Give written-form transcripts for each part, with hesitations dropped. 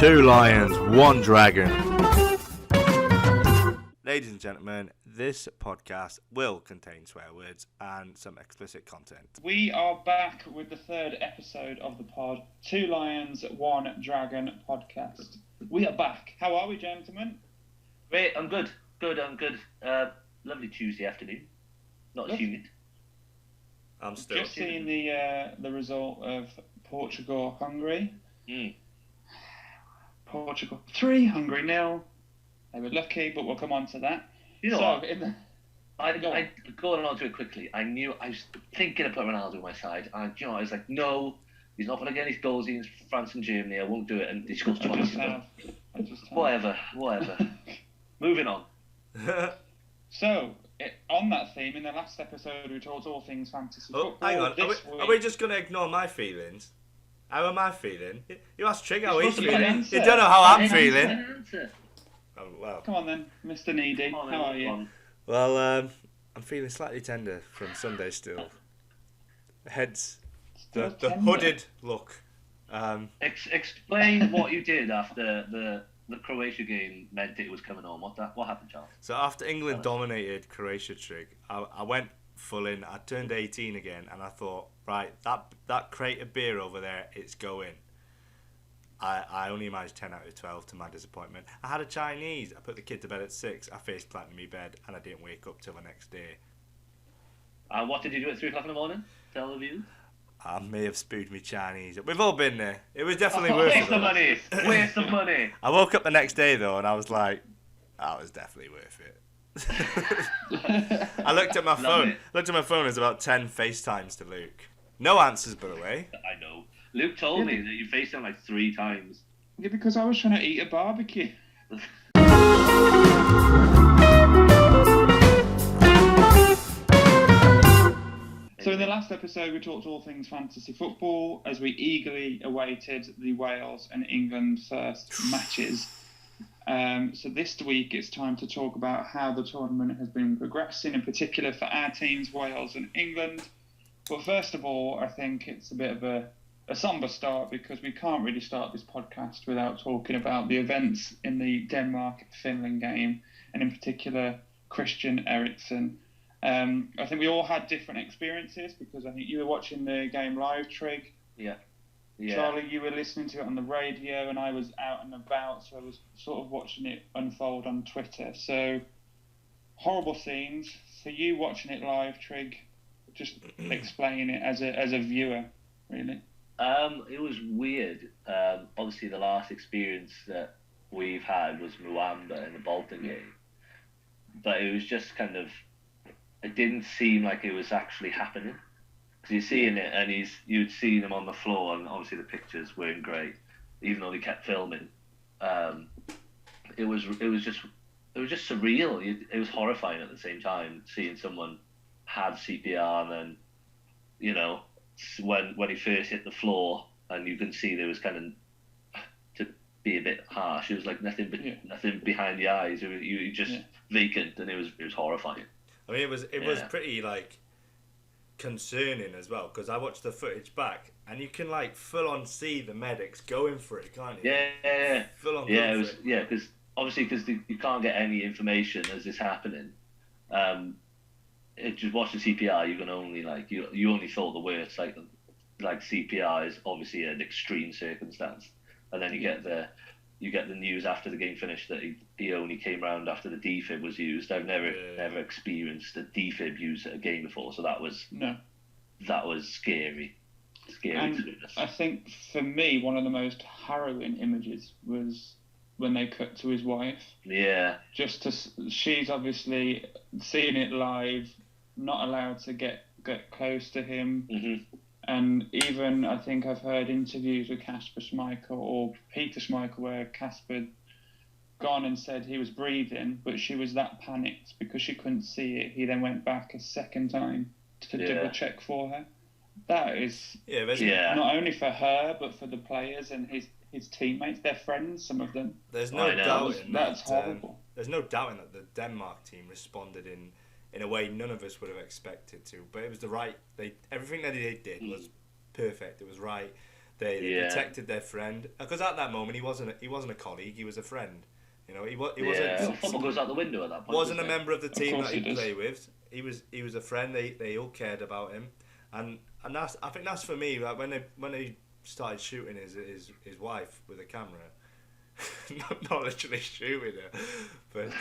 Two lions, one dragon. Ladies and gentlemen, this podcast will contain swear words and some explicit content. We are back with the third episode of the pod, Two Lions, One Dragon podcast. We are back. How are we, gentlemen? Great, I'm good. I'm good. Lovely Tuesday afternoon. Not as humid. I'm still just seeing the result of Portugal-Hungary. Portugal 3, Hungary 0. They were lucky, but we'll come on to that. You know so, what? Going on to it quickly, I was thinking of putting Ronaldo on my side. I was like, no, he's not going to get any goals against France and Germany. I won't do it. And he scores twice. Whatever. Moving on. So, on that theme, in the last episode, we talked all things fantasy football. Hang on. Are we just going to ignore my feelings? How am I feeling? You asked Trig how he's feeling. You don't know how I'm feeling. Oh, well. Come on then, Mr. Needy. How are you? Well, I'm feeling slightly tender from Sunday still. Hence the hooded look. Explain what you did after the Croatia game meant it was coming on. What happened, Charles? So after England dominated Croatia, Trig, I went full in. I turned 18 again, and I thought, right, that crate of beer over there, it's going. I only managed 10 out of 12 to my disappointment. I had a Chinese. I put the kid to bed at 6. I face planted in my bed, and I didn't wake up till the next day. What did you do at 3 o'clock in the morning? Tell the viewers. I may have spooed me Chinese. We've all been there. It was definitely worth it. Waste of money. I woke up the next day, though, and I was like, that was definitely worth it. I looked at my phone. There's about 10 FaceTimes to Luke. No answers, by the way. I know. Luke told me that you faced him like 3 times. Yeah, because I was trying to eat a barbecue. So in the last episode, we talked all things fantasy football as we eagerly awaited the Wales and England first matches. So this week, it's time to talk about how the tournament has been progressing, in particular for our teams, Wales and England. But first of all, I think it's a bit of a somber start because we can't really start this podcast without talking about the events in the Denmark-Finland game, and in particular, Christian Eriksen. I think we all had different experiences because I think you were watching the game live, Trig. Yeah. Charlie, you were listening to it on the radio, and I was out and about, so I was sort of watching it unfold on Twitter. So, horrible scenes. So you watching it live, Trig, just explain it as a viewer, really. It was weird. Obviously, the last experience that we've had was Muamba in the Bolton game, but it was just kind of. It didn't seem like it was actually happening. Because you're seeing it, and you'd seen him on the floor, and obviously the pictures weren't great, even though they kept filming. It was just surreal. It was horrifying at the same time, seeing someone have CPR, and then, you know, when he first hit the floor, and you can see there was kind of, to be a bit harsh, it was like nothing behind the eyes. You just vacant, and it was horrifying. I mean, it was pretty like concerning as well, because I watched the footage back, and you can like full on see the medics going for it, can't you? Yeah. Full on. Yeah, because you can't get any information as it's happening. Just watch the CPR. You can only you only thought the worst. Like CPR is obviously an extreme circumstance, and then you get the news after the game finished that he only came round after the defib was used. I've never experienced a defib used at a game before, so that was scary. And I think for me, one of the most harrowing images was when they cut to his wife. Yeah. She's obviously seeing it live, not allowed to get close to him. Mm-hmm. And even, I think I've heard interviews with Kasper Schmeichel or Peter Schmeichel where Kasper gone and said he was breathing, but she was that panicked because she couldn't see it. He then went back a second time to double check for her. That is not only for her, but for the players and his teammates, their friends, some of them. There's no doubt that's horrible. There's no doubting that the Denmark team responded in a way none of us would have expected to. But it was everything that they did was perfect. It was right. They protected their friend, because at that moment he wasn't a colleague, he was a friend. You know, he wasn't. Football goes out the window at that point. Wasn't a member of the team that he does. played with. He was a friend. They all cared about him, and that's, I think that's for me. Like when they started shooting his wife with a camera, not literally shooting her, but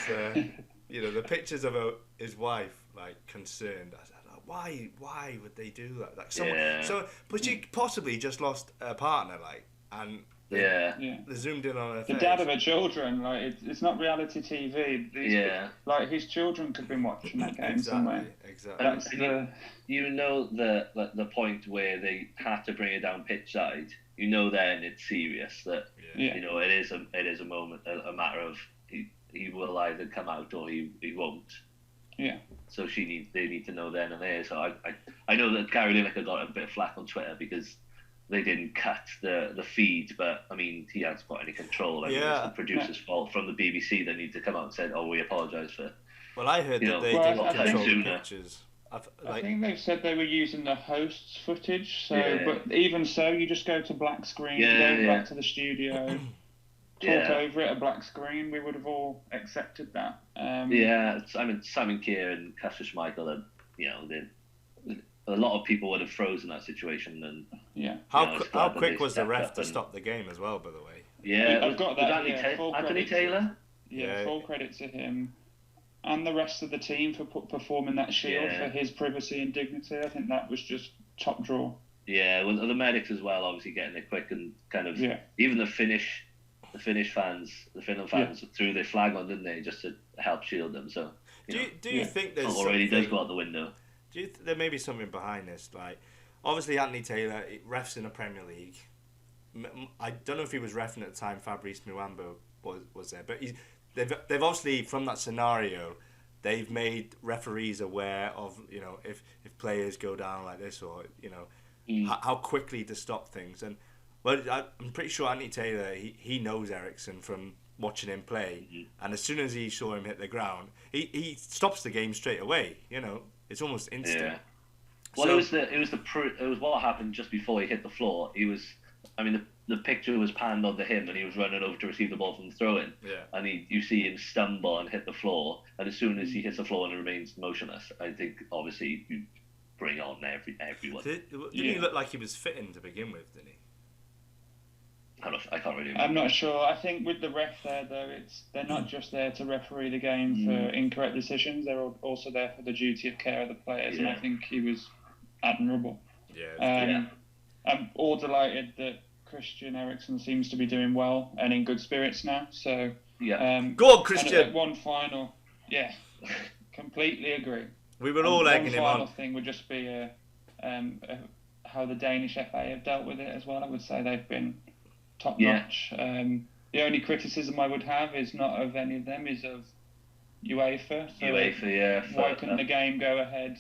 you know, the pictures of his wife like concerned. I said, why would they do that? Like someone, but she possibly just lost a partner, like, and they zoomed in on her the face. dad of her children, like it's not reality TV. Like his children could have been watching that game somewhere. Exactly. That's you know the point where they had to bring it down pitch side. You know then it's serious. That you know it is a moment, a matter of he will either come out or he won't. Yeah. So they need to know then and there. So I know that Gary Lineker got a bit of flack on Twitter because they didn't cut the feed, but I mean he hasn't got any control. I mean, it's the producer's fault from the BBC. They need to come out and say, "Oh, we apologise for." Well, I heard that they didn't control the pictures. I think they've said they were using the host's footage. So, but even so, you just go to black screen, go back to the studio. Talk over it, a black screen, we would have all accepted that. I mean, Simon Keir and Casper Schmeichel, and you know, a lot of people would have frozen that situation. And how quick was the ref to stop the game as well? By the way, I've got that. Anthony Taylor. Full credit to him and the rest of the team for performing that shield for his privacy and dignity. I think that was just top draw. Yeah, well, the medics as well, obviously getting it quick and kind of even the Finnish fans, the Finland fans threw their flag on, didn't they, just to help shield them? So do you think there's already does go out the window? Do you there may be something behind this? Like, obviously Anthony Taylor refs in the Premier League. I don't know if he was refing at the time. Fabrice Muamba was there, but they've obviously, from that scenario, they've made referees aware of, you know, if players go down like this, or you know how quickly to stop things. And well, I'm pretty sure Anthony Taylor, he knows Ericsson from watching him play, and as soon as he saw him hit the ground, he stops the game straight away. You know, it's almost instant. Yeah. Well, so, it was what happened just before he hit the floor. The picture was panned onto him, and he was running over to receive the ball from the throw-in. Yeah. And you see him stumble and hit the floor, and as soon as he hits the floor and remains motionless, I think obviously you bring on everyone. Didn't he look like he was fitting to begin with? Didn't he? I can't really remember. I'm not sure. I think with the ref there, though, they're not just there to referee the game for incorrect decisions. They're also there for the duty of care of the players, and I think he was admirable. Yeah. I'm all delighted that Christian Eriksen seems to be doing well and in good spirits now. So go on, Christian. And one final, completely agree. We were all egging him on. One final thing would just be how the Danish FA have dealt with it as well. I would say they've been top notch. The only criticism I would have is not of any of them, is of UEFA. So why couldn't the game go ahead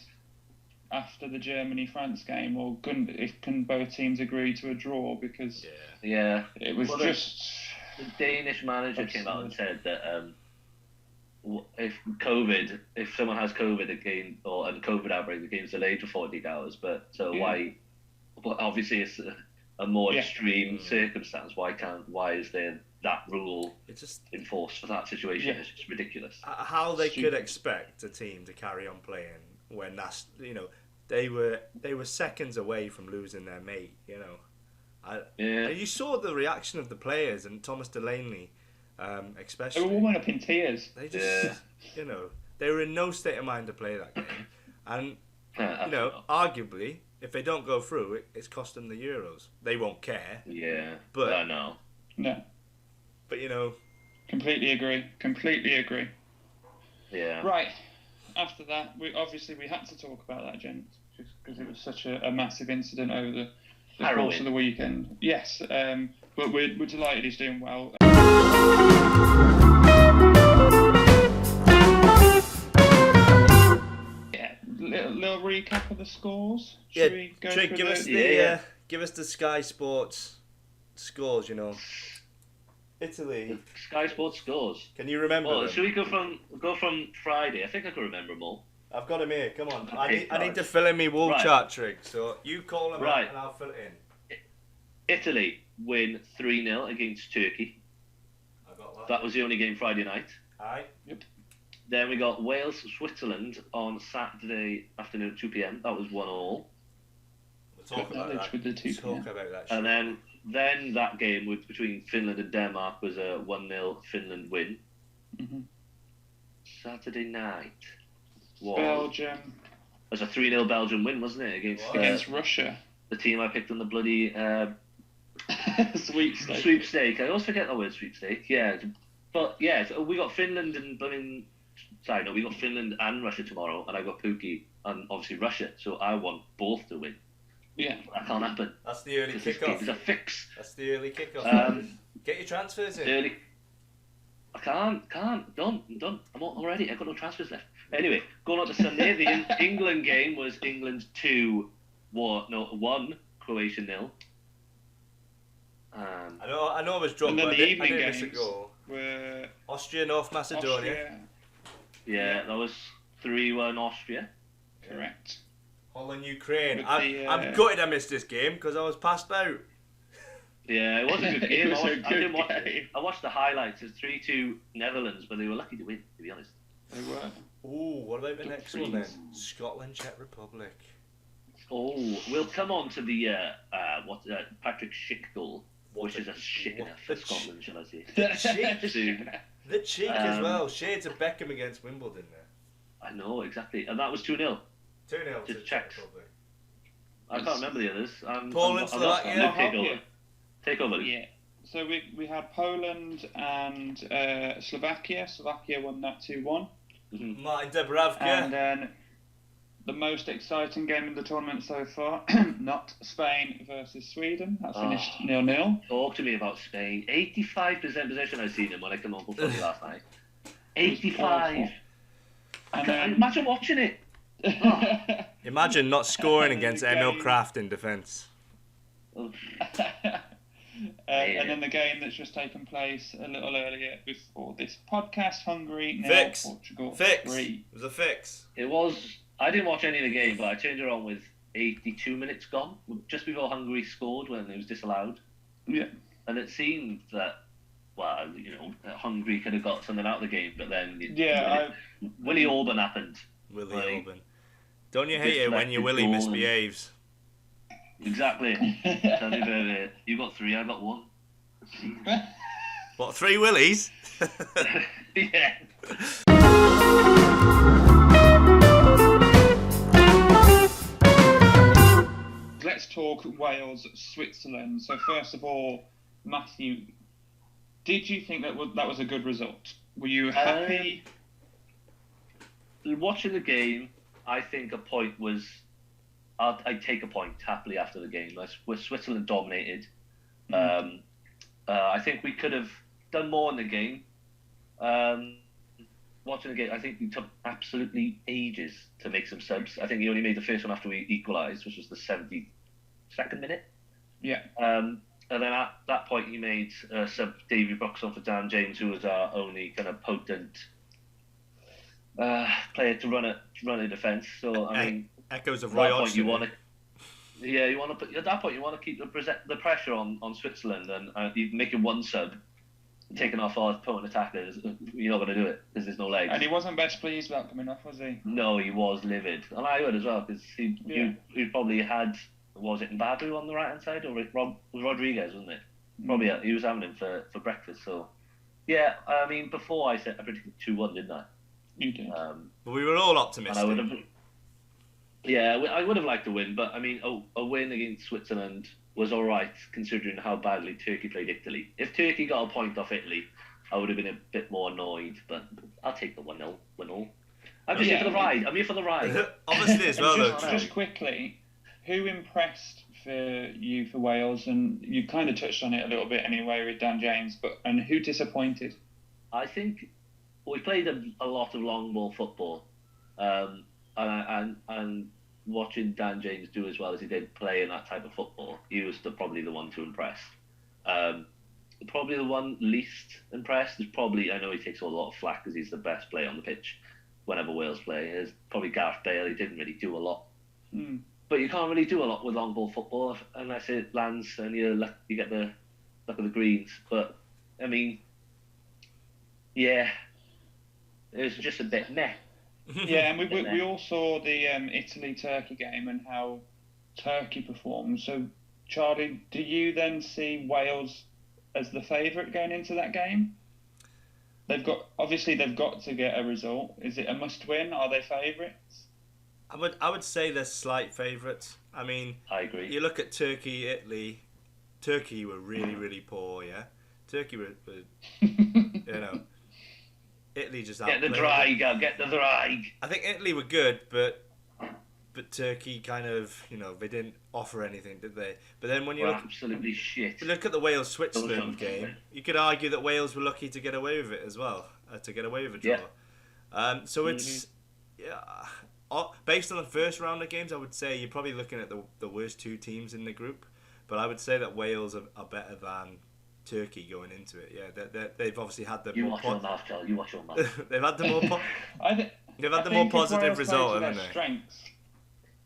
after the Germany-France game, or can both teams agree to a draw? Because it was just... The Danish manager came out and said that if someone has COVID again, or a COVID outbreak, the game's delayed for 48 hours. But why? But obviously it's a more extreme circumstance. Why is there that rule enforced for that situation? It's just ridiculous. How they could expect a team to carry on playing when that's, you know, they were seconds away from losing their mate, you know. You saw the reaction of the players, and Thomas Delaney especially. They were warming up in tears. They just, you know, they were in no state of mind to play that game. And, you know, arguably, if they don't go through, it's cost them the Euros. They won't care. Yeah, but I know. No. But, you know... Completely agree. Yeah. Right. After that, we had to talk about that, gents, just because it was such a massive incident over the course of the weekend. Yes, but we're delighted he's doing well. Little recap of the scores. Should we go through give us the Sky Sports scores, you know. Italy. The Sky Sports scores. Can you remember them? Should we go from Friday? I think I can remember them all. I've got them here. Come on. I need to fill in my wall chart trick. So you call them out and I'll fill it in. Italy win 3-0 against Turkey. I got that. That was the only game Friday night. Aye. Yep. Then we got Wales, Switzerland on Saturday afternoon, 2 p.m. That was 1-1. We'll talk about that. With the 2 Talk about that. And then that game between Finland and Denmark was a 1-0 Finland win. Mm-hmm. Saturday night was Belgium. It was a 3-0 Belgium win, wasn't it? Against Russia. The team I picked on the bloody Sweepstake. Sweepstake. I always forget the word sweepstake. Yeah. But yeah, so we got Finland and we got Finland and Russia tomorrow, and I got Pookie and obviously Russia, so I want both to win. Yeah. That can't happen. That's the early kickoff. It's a fix. That's the early kickoff. Get your transfers in. Early. I can't. Done. I'm already. I've got no transfers left. Anyway, going on to Sunday, the England game was England 1, Croatia 0. I know I was drunk, and then but the I evening didn't miss a games goal. were Austria, North Macedonia. Austria. Yeah, that was 3-1 Austria. Correct. Holland, Ukraine. With I'm gutted I missed this game because I was passed out. Yeah, it was a good game. It was a good game. I watched the highlights. It's 3-2 Netherlands, but they were lucky to win, to be honest. They were. Ooh, what about the next one then? Scotland, Czech Republic. Oh, we'll come on to the Patrick Schick goal, which is a shit for Scotland, shall I say? The cheek as well. Shades of Beckham against Wimbledon there. I know, exactly. And that was 2-0. 2-0 to Czech Republic. I can't remember the others. Poland, Slovakia. Take over. Yeah. So we had Poland and Slovakia. Slovakia won that 2-1. Mm-hmm. Martin Dubravka. And then the most exciting game in the tournament so far, not Spain versus Sweden. That finished 0-0. Talk to me about Spain. 85% possession I've seen him when I come on for footy last night. 85. Imagine watching it. Imagine not scoring against Emil Kraft in defence. And then the game that's just taken place a little earlier before this podcast, Hungary 0, Portugal 3. It was a fix. It was. I didn't watch any of the game, but I turned it on with 82 minutes gone, just before Hungary scored when it was disallowed. Yeah. And it seemed that, Hungary could have got something out of the game, but then Willy Orban happened. Willy Orban. Don't you hate it when your Willy misbehaves? Exactly. Tell me about it. You got 3, I got 1. What, 3 Willies? Yeah. Let's talk Wales, Switzerland. So first of all, Matthew, did you think that was a good result? Were you happy? Watching the game, I think a point was. I'd take a point happily after the game. Switzerland dominated. I think we could have done more in the game. Watching the game, I think we took absolutely ages to make some subs. I think he only made the first one after we equalised, which was the 72nd minute. Yeah. And then at that point, he made sub Davy Brooks on for Dan James, who was our only kind of potent player to run a defence. So I mean, echoes of Roy Hodgson. You want to put at that point you want to keep the pressure on Switzerland, and you making one sub, taking off our potent attackers. You're not going to do it because there's no legs. And he wasn't best pleased about coming off, was he? No, he was livid, and I would as well because he probably had. Was it Mbadu on the right hand side or Rodriguez, wasn't it? Probably he was having him for breakfast. So yeah, I mean before I predicted 2-1, didn't I? You did. But we were all optimistic. I would have liked to win, but I mean a win against Switzerland was all right considering how badly Turkey played Italy. If Turkey got a point off Italy, I would have been a bit more annoyed. But I'll take the 1-0 win-all. I'm just here for the ride. I'm here for the ride. Obviously as well, just quickly. Who impressed for Wales? And you kind of touched on it a little bit anyway with Dan James, and who disappointed? I think we played a lot of long ball football, and watching Dan James do as well as he did play in that type of football, he was probably the one to impress. Probably the one least impressed is probably, I know he takes a lot of flack because he's the best player on the pitch whenever Wales play, is probably Gareth Bale. He didn't really do a lot. But you can't really do a lot with long ball football unless it lands and you get the luck of the greens. But I mean, yeah, it was just a bit meh. Yeah, and we all saw the Italy-Turkey game and how Turkey performed. So, Charlie, do you then see Wales as the favourite going into that game? They've got to get a result. Is it a must-win? Are they favourites? I would say they're slight favourites. I mean, I agree. You look at Turkey, Italy. Turkey were really, really poor. Yeah, Turkey were Italy just get the drag. Get the drag. I think Italy were good, but Turkey kind of they didn't offer anything, did they? But then when you absolutely shit. Look at the Wales-Switzerland game, you could argue that Wales were lucky to get away with it as well, to get away with a draw. Yeah. So it's based on the first round of games, I would say you're probably looking at the worst two teams in the group. But I would say that Wales are better than Turkey going into it. Yeah, they've obviously had the You watch your mouth, Charles. You watch your mouth. They've had the more they've had the more positive result, haven't they? Strengths,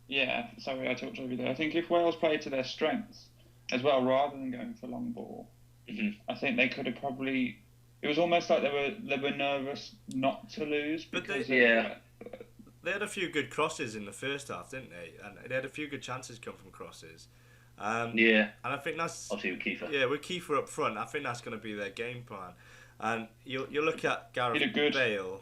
yeah, sorry, I talked over there. I think if Wales played to their strengths as well, rather than going for long ball, I think they could have probably. It was almost like they were nervous not to lose because they had a few good crosses in the first half, didn't they? And they had a few good chances come from crosses. And I think that's obviously with Kiefer. Yeah, with Kiefer up front, I think that's going to be their game plan. And you look at Gareth Bale.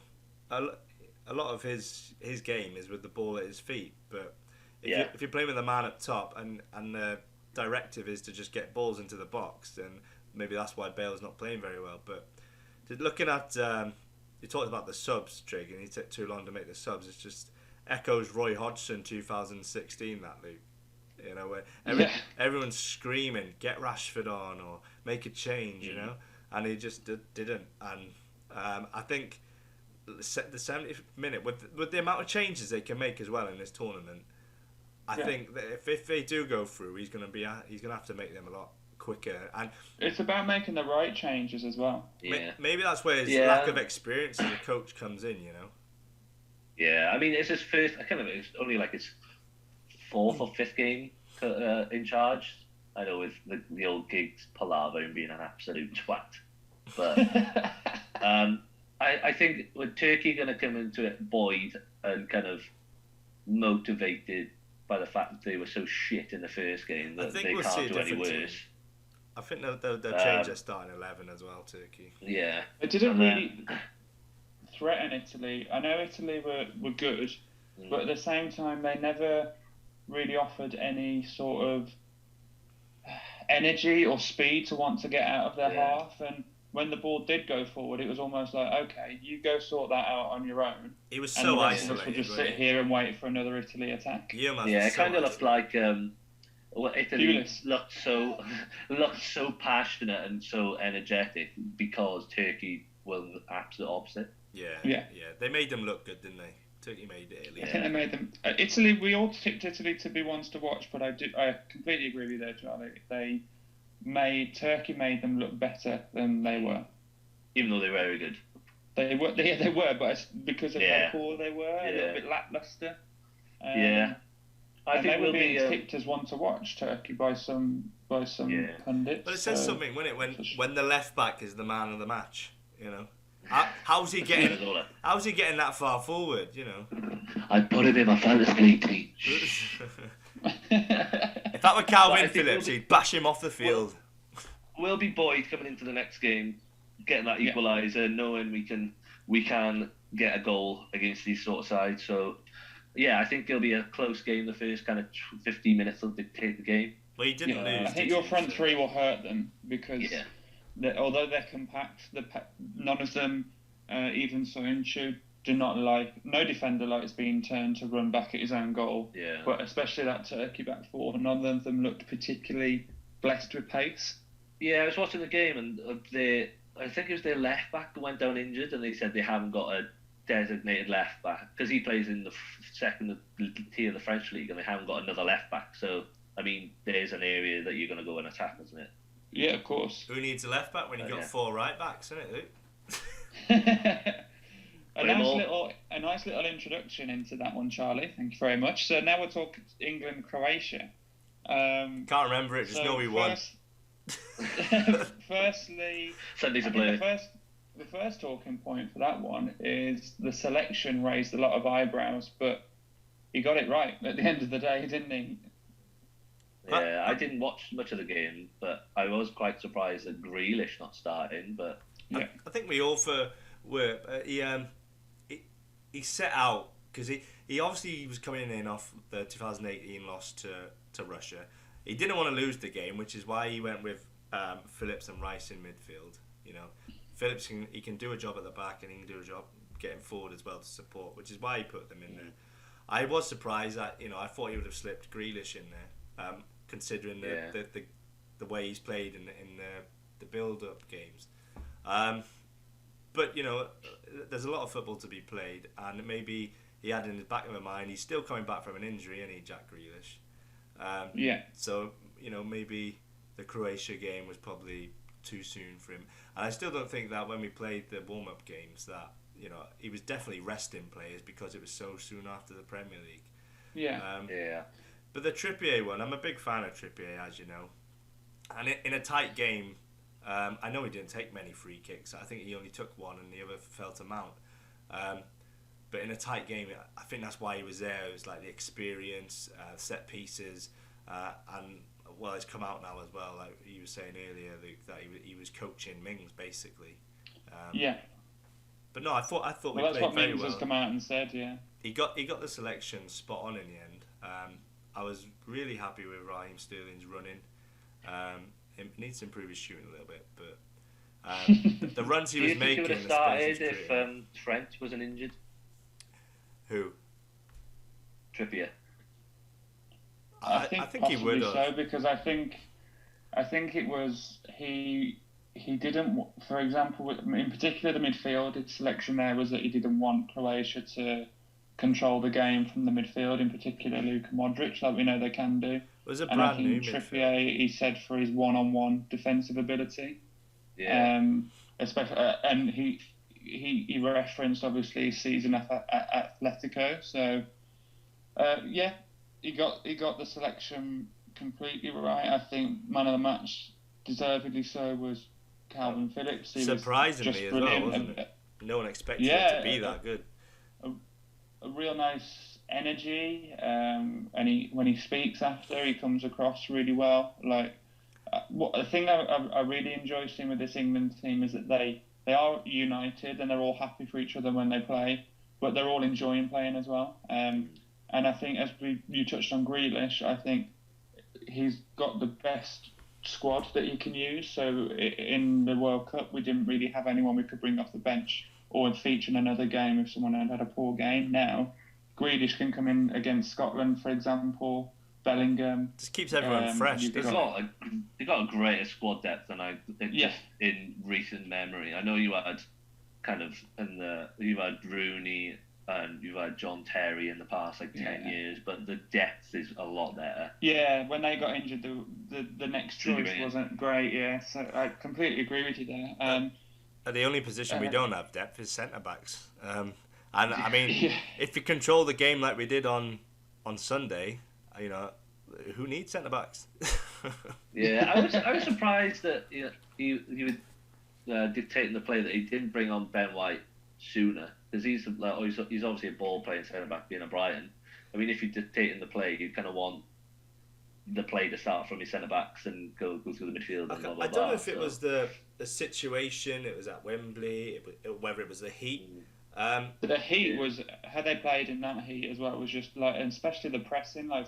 A lot of his game is with the ball at his feet, but if you're playing with a man up top and the directive is to just get balls into the box, then maybe that's why Bale's not playing very well. But looking at you talked about the subs, Trig, and he took too long to make the subs. It's just echoes Roy Hodgson 2016, that Luke. Where everyone's screaming, get Rashford on or make a change, and he just didn't. And I think the 70th minute, with the amount of changes they can make as well in this tournament, I think that if they do go through, he's gonna have to make them a lot quicker. And it's about making the right changes as well. Yeah. Maybe that's where his lack of experience as a coach comes in. Yeah, I mean it's his first. It's only like his fourth or fifth game in charge. I know with the old Giggs palaver and being an absolute twat, but I think with Turkey going to come into it buoyed and kind of motivated by the fact that they were so shit in the first game that they can't do any worse. I think they'll change their starting 11 as well, Turkey. Yeah. It didn't really threaten Italy. I know Italy were good, but at the same time they never really offered any sort of energy or speed to want to get out of their half. And when the ball did go forward, it was almost like, okay, you go sort that out on your own. It was so isolated. We'll just sit here and wait for another Italy attack. It kind of looked like Italy looked so passionate and so energetic because Turkey was the absolute opposite. Yeah. They made them look good, didn't they? Turkey made Italy. I think they made them. Italy. We all tipped Italy to be ones to watch, but I completely agree with you there, Charlie. Turkey made them look better than they were, even though they were very good. They were, but it's because of how poor they were, a little bit lackluster. I think they were being tipped as one to watch, Turkey, by some pundits. But it says something, wouldn't it, when the left back is the man of the match, How's he getting that far forward, I put it in my fantasy team. If that were Calvin Phillips, he'd bash him off the field. We'll be buoyed coming into the next game, getting that equaliser, knowing we can get a goal against these sort of sides. So, I think it'll be a close game. The first kind of 15 minutes will dictate the game. Well, he didn't lose. I think your front three will hurt them because... although they're compact, none of them, even Soyuncu, do not like. No defender likes being turned to run back at his own goal. Yeah. But especially that Turkey back four, none of them looked particularly blessed with pace. Yeah, I was watching the game and I think it was their left back who went down injured, and they said they haven't got a designated left back because he plays in the second tier of the French league, and they haven't got another left back. So I mean, there's an area that you're going to go and attack, isn't it? Yeah, of course. Who needs a left back when you've got four right backs, isn't it, Luke? A a nice little introduction into that one, Charlie. Thank you very much. So now we're talking England-Croatia. Can't remember it, just know we won. Firstly, Sundays I are think blue. the first talking point for that one is the selection raised a lot of eyebrows, but he got it right at the end of the day, didn't he? Yeah, I didn't watch much of the game, but I was quite surprised that Grealish not starting. But Yeah. I think we all were. He set out because he obviously was coming in off the 2018 loss to Russia. He didn't want to lose the game, which is why he went with Phillips and Rice in midfield. You know, Phillips can do a job at the back and he can do a job getting forward as well to support, which is why he put them in there. I was surprised that I thought he would have slipped Grealish in there, considering the way he's played in the build-up games. But there's a lot of football to be played, and maybe he had in the back of his mind he's still coming back from an injury, and Jack Grealish. So maybe the Croatia game was probably too soon for him, and I still don't think that when we played the warm-up games that he was definitely resting players because it was so soon after the Premier League. Yeah. But the Trippier one, I'm a big fan of Trippier, as you know, and in a tight game. I know he didn't take many free kicks. I think he only took one and the other fell to Mount. But in a tight game, I think that's why he was there. It was like the experience, set pieces, and it's come out now as well. Like he was saying earlier, that he was coaching Mings basically. But no, I thought we played very well. That's what Mings has come out and said. Yeah. He got the selection spot on in the end. I was really happy with Raheem Sterling's running. He needs to improve his shooting a little bit, but the runs he was making. Do you think he would have started if Trent wasn't injured? Who? Trippier. I think he would have. So because I think it was he didn't. For example, in particular, the midfield. Its selection there was that he didn't want Croatia to control the game from the midfield, in particular Luka Modric, like we know they can do. It was a and brand I think new Trippier, midfield. he said for his one-on-one defensive ability. Yeah. Especially, and he referenced obviously his season at Atletico. So, he got the selection completely right. I think man of the match, deservedly so, was Calvin Phillips. He surprisingly was as well, wasn't it? No one expected him to be that good. A real nice energy, and when he speaks after, he comes across really well. Like, the thing I really enjoy seeing with this England team is that they are united and they're all happy for each other when they play, but they're all enjoying playing as well. And I think, as you touched on Grealish, I think he's got the best squad that he can use. So in the World Cup, we didn't really have anyone we could bring off the bench or feature in another game if someone had a poor game. Now, Grealish can come in against Scotland, for example. Bellingham just keeps everyone fresh. They've got a greater squad depth than just in recent memory. I know you had you've had Rooney and you've had John Terry in the past 10 years, but the depth is a lot better. Yeah, when they got injured, the next choice wasn't great. Yeah, so I completely agree with you there. The only position we don't have depth is centre backs. And I mean, if you control the game like we did on Sunday, who needs centre backs? Yeah, I was surprised that he was dictating the play, that he didn't bring on Ben White sooner, because he's obviously a ball playing centre back being a Brighton. I mean, if you're dictating the play, you kind of want the play to start from your centre backs and go through the midfield. And blah, blah, I don't know if it was the situation. It was at Wembley. Whether it was the heat. The heat was, had they played in that heat as well, was just like, and especially the pressing, like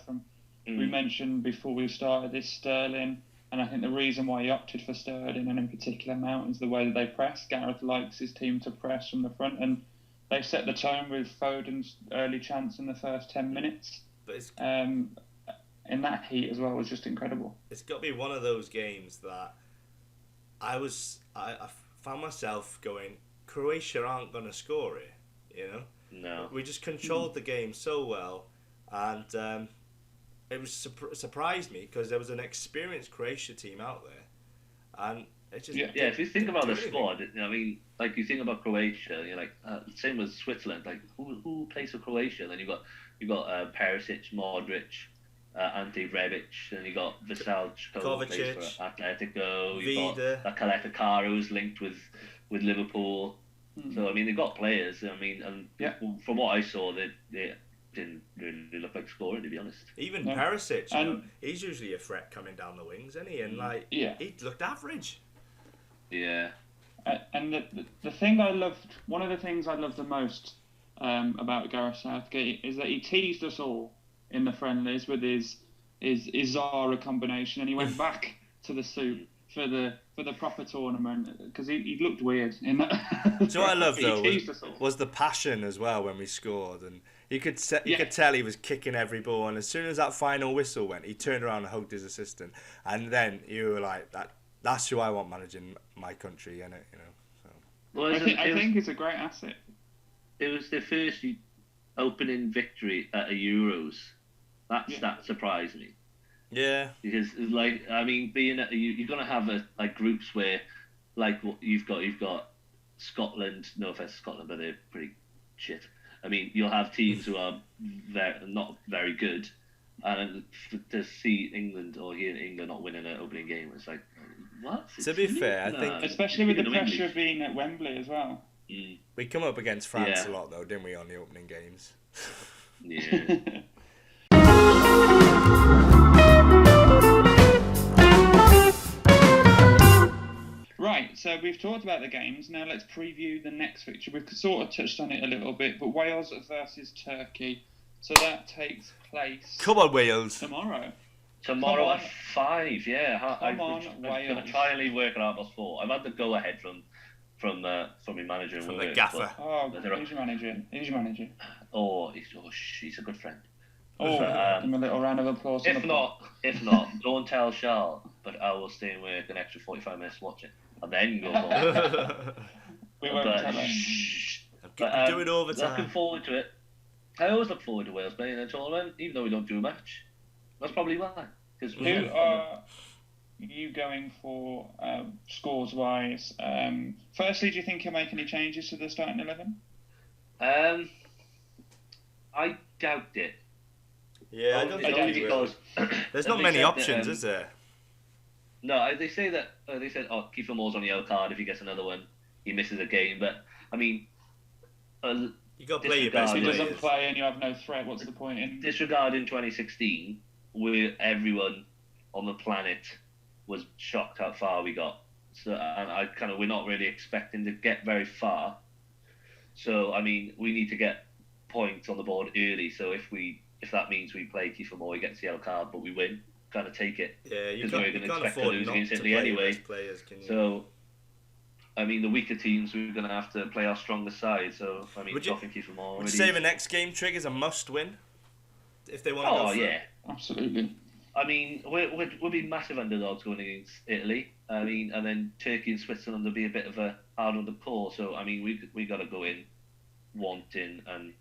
we mentioned before we started this, Sterling, and I think the reason why he opted for Sterling and in particular Mount is the way that they press. Gareth likes his team to press from the front, and they set the tone with Foden's early chance in the first 10 minutes. But it's, in that heat as well was just incredible. It's got to be one of those games that I found myself going, Croatia aren't going to score it, No. We just controlled the game so well, and it was surprised me because there was an experienced Croatia team out there, and It just If you think about the anything. squad, I mean, like you think about Croatia, you're like same as Switzerland. Like who plays for Croatia? Then you got Perisic, Modric, Ante Rebic, and you got Veselčko who plays for Atletico. You got Caleta who's linked with Liverpool. So I mean, they've got players. I mean, and from what I saw, they didn't really look like scoring, to be honest. Even Perisic, he's usually a threat coming down the wings, isn't he? And he looked average. Yeah. And the thing I loved, one of the things I loved the most about Gareth Southgate is that he teased us all in the friendlies with his Zara combination, and he went back to the suit for the proper tournament because he looked weird in that. So what I loved though was the passion as well when we scored, and you could tell he was kicking every ball, and as soon as that final whistle went, he turned around and hugged his assistant, and then you were like, that's who I want managing my country, innit? You know. So. Well, I think it's a great asset. It was their first opening victory at a Euros. That surprised me. Yeah. Because like I mean, being you're gonna have groups where like you've got Scotland. No offense to Scotland, but they're pretty shit. I mean, you'll have teams who are not very good, and to see England or here in England not winning an opening game, it's like what? To be fair, I think especially with the pressure of being at Wembley as well. We come up against France a lot though, didn't we, on the opening games? Yeah. Right, so we've talked about the games. Now let's preview the next fixture. We've sort of touched on it a little bit, but Wales versus Turkey. So that takes place. Come on, Wales. Tomorrow. Tomorrow at 5. Yeah. Come on, Wales. I'm gonna try and leave work at 4:30. I've had the go ahead from my manager and from work, the gaffer. Who's your manager? Oh, he's a good friend. Oh, give him a little round of applause. If not, don't tell Charles. But I will stay and work an extra 45 minutes to watch it, and then go home. We won't tell him. But, do it overtime. Looking forward to it. I always look forward to Wales playing in a tournament, even though we don't do much. That's probably why. Who are you going for scores-wise? Firstly, do you think you'll make any changes to the starting 11? I doubt it. Yeah, I don't think because there's not many options, is there? No, they say that they said, Kiefer Moore's on the yellow card if he gets another one, he misses a game. But I mean, you got to play your best. If he doesn't play and you have no threat, what's the point? In disregarding 2016, where everyone on the planet was shocked how far we got. So, and we're not really expecting to get very far. So I mean, we need to get points on the board early. So if that means we play Kiefer Moore, he gets the yellow card, but we win, kind of take it. Yeah, because we're going to expect to lose against Italy anyway. So, I mean, the weaker teams, we're going to have to play our stronger side. So, I mean, talking Kiefer Moore. Would you say the next game triggers a must-win if they want to go? Oh yeah, absolutely. I mean, we'll be massive underdogs going against Italy. I mean, and then Turkey and Switzerland will be a bit of a hard on the core. So, I mean, we got to go in wanting and.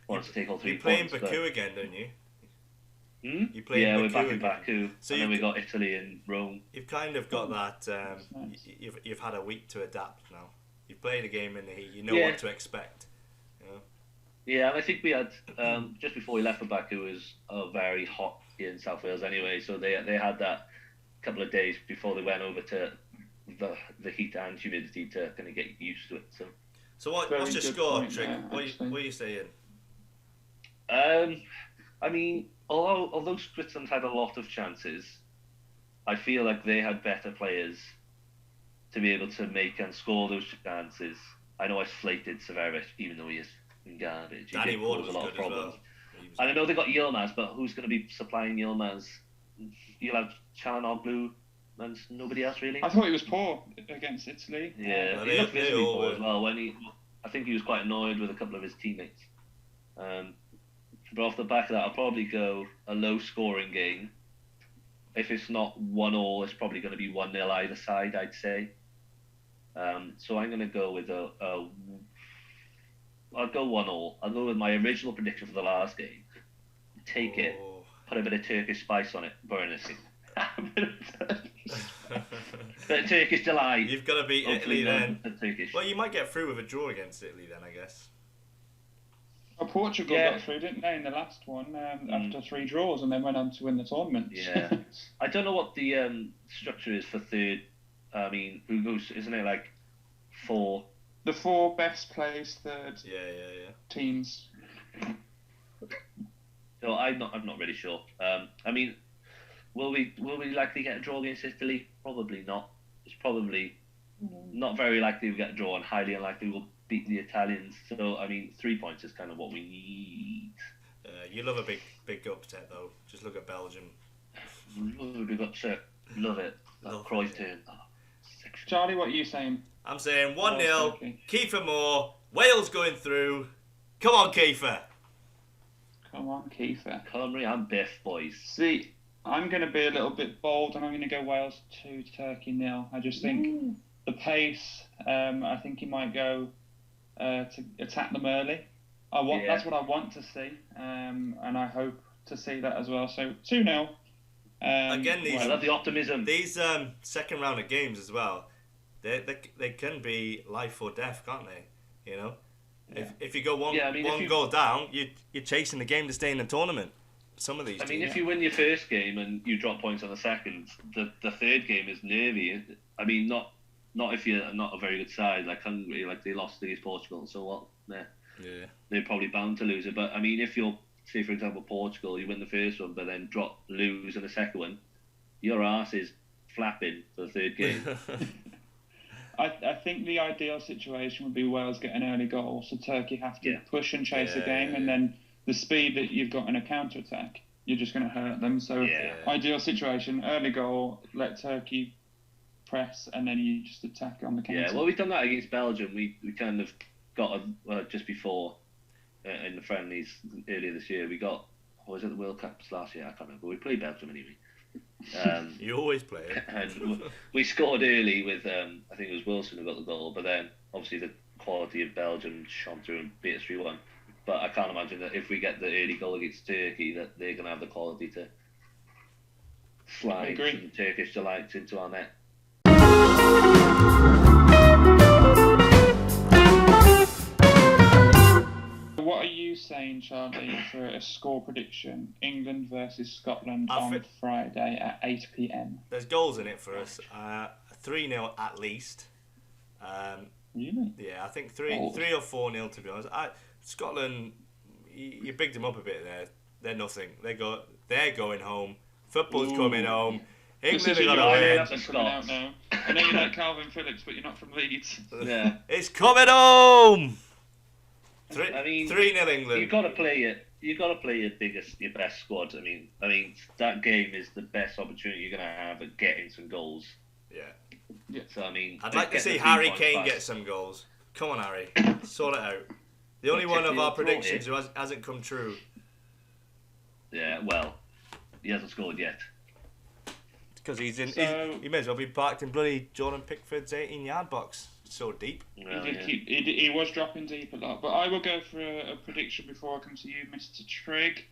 To take all 3 you play in points, Baku again, don't you? You play in Baku we're back in Baku, so and then we got Italy and Rome. You've kind of got that. Nice. You've had a week to adapt now. You've played a game in the heat. You know what to expect. You know? Yeah, and I think we had just before we left for Baku, it was very hot here in South Wales anyway. So they had that couple of days before they went over to the heat and humidity to kind of get used to it. So what's your score, Trick? What are you saying? I mean, although Switzerland had a lot of chances, I feel like they had better players to be able to make and score those chances. I know I slated Severis, even though he is garbage. He did cause a lot of problems. And I know they got Yilmaz, but who's going to be supplying Yilmaz? You'll have Çalhanoğlu and nobody else really. I thought he was poor against Italy. Yeah, he looked visibly poor as well. I think he was quite annoyed with a couple of his teammates. But off the back of that, I'll probably go a low-scoring game. If it's not 1-1, it's probably going to be 1-0 either side, I'd say. So I'm going to go with I'll go 1-1. I'll go with my original prediction for the last game. Take it, put a bit of Turkish spice on it, burn it. But Turkish delight. You've got to beat Italy then. Turkish. Well, you might get through with a draw against Italy then, I guess. Well, Portugal got through, didn't they, in the last one after 3 draws, and then went on to win the tournament. Yeah. I don't know what the structure is for third. I mean, who goes? Isn't it like 4? The 4 best placed third teams. So I'm not really sure. I mean, will we likely get a draw against Italy? Probably not. It's probably not very likely we get a draw, and highly unlikely we'll beat the Italians. So I mean, 3 points is kind of what we need. You love a big upset though. Just look at Belgium. We've got to love it. Croatia. Charlie, what are you saying? I'm saying 1-0. Kiefer Moore. Wales going through. Come on, Kiefer. Come on, Kiefer. Cymru and Biff, boys. See, I'm going to be a little bit bold, and I'm going to go Wales 2, Turkey 0. I just think the pace. I think he might go to attack them early. That's what I want to see, and I hope to see that as well. So 2-0. Again, I love the optimism. These second round of games as well. They can be life or death, can't they? You know, if you go one goal down, you're chasing the game to stay in the tournament. Some of these. If you win your first game and you drop points on the second, the third game is nervy. I mean, not if you're not a very good side like Hungary, like they lost against Portugal. So what? They're probably bound to lose it. But I mean, if you're, say for example, Portugal, you win the first one, but then lose in the second one, your arse is flapping for the third game. I think the ideal situation would be Wales get an early goal, so Turkey have to push and chase the game, and then the speed that you've got in a counter-attack, you're just going to hurt them. So ideal situation, early goal, let Turkey press, and then you just attack on the counter. Yeah, well, we've done that against Belgium. We kind of got just before in the friendlies earlier this year. We got, was it the World Cups last year? I can't remember. We played Belgium anyway. You always play it. And we scored early with, I think it was Wilson who got the goal, but then obviously the quality of Belgium shone through and beat us 3-1. But I can't imagine that if we get the early goal against Turkey, that they're going to have the quality to slide some Turkish delights into our net. What are you saying, Charlie, for a score prediction? England versus Scotland on Friday at 8 p.m. There's goals in it for us. 3-0 at least. Really? Yeah, I think 3 or 4-0 to be honest. Scotland, you bigged them up a bit there. They're nothing. They're going home. Football's coming home. England are going to win. Coming out now. I know you like Calvin Phillips, but you're not from Leeds. Yeah, it's coming home. 3-0 England. You've got to play it. You've got to play your best squad. I mean, that game is the best opportunity you're going to have at getting some goals. Yeah. So I mean, I'd like to see Harry Kane get some goals. Come on, Harry, sort it out. The only one of our predictions who hasn't come true. Yeah, well, he hasn't scored yet. Because he may as well be parked in bloody Jordan Pickford's 18-yard box. So deep. Well, he was dropping deep a lot. But I will go for a prediction before I come to you, Mr. Trigg.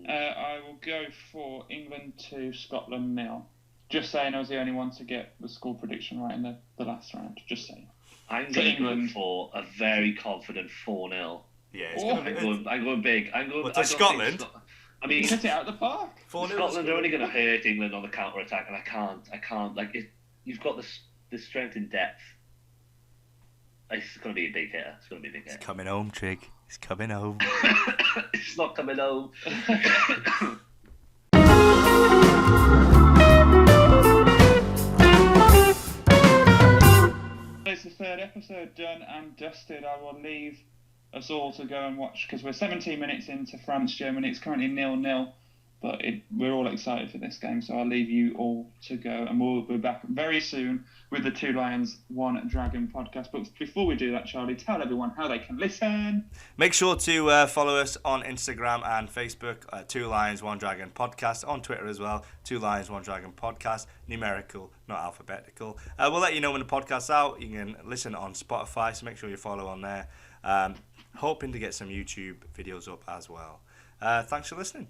I will go for England 2, Scotland 0. Just saying I was the only one to get the score prediction right in the last round. Just saying. I'm going for a very confident 4-0. Yeah, I'm going big. To Scotland? I mean, get it out of the park. Scotland are only going to hurt England on the counter attack, and I can't. Like, you've got the strength in depth. It's going to be a big hitter. It's coming home, Trig. It's coming home. It's not coming home. It's the third episode done and dusted. I will leave us all to go and watch, because we're 17 minutes into France-Germany. It's currently 0-0, but we're all excited for this game, so I'll leave you all to go, and we'll be back very soon with the Two Lions, One Dragon podcast. But before we do that, Charlie, tell everyone how they can listen. Make sure to follow us on Instagram and Facebook, Two Lions, One Dragon podcast, on Twitter as well, Two Lions, One Dragon podcast, numerical, not alphabetical. We'll let you know when the podcast's out. You can listen on Spotify, so make sure you follow on there. Hoping to get some YouTube videos up as well. Thanks for listening.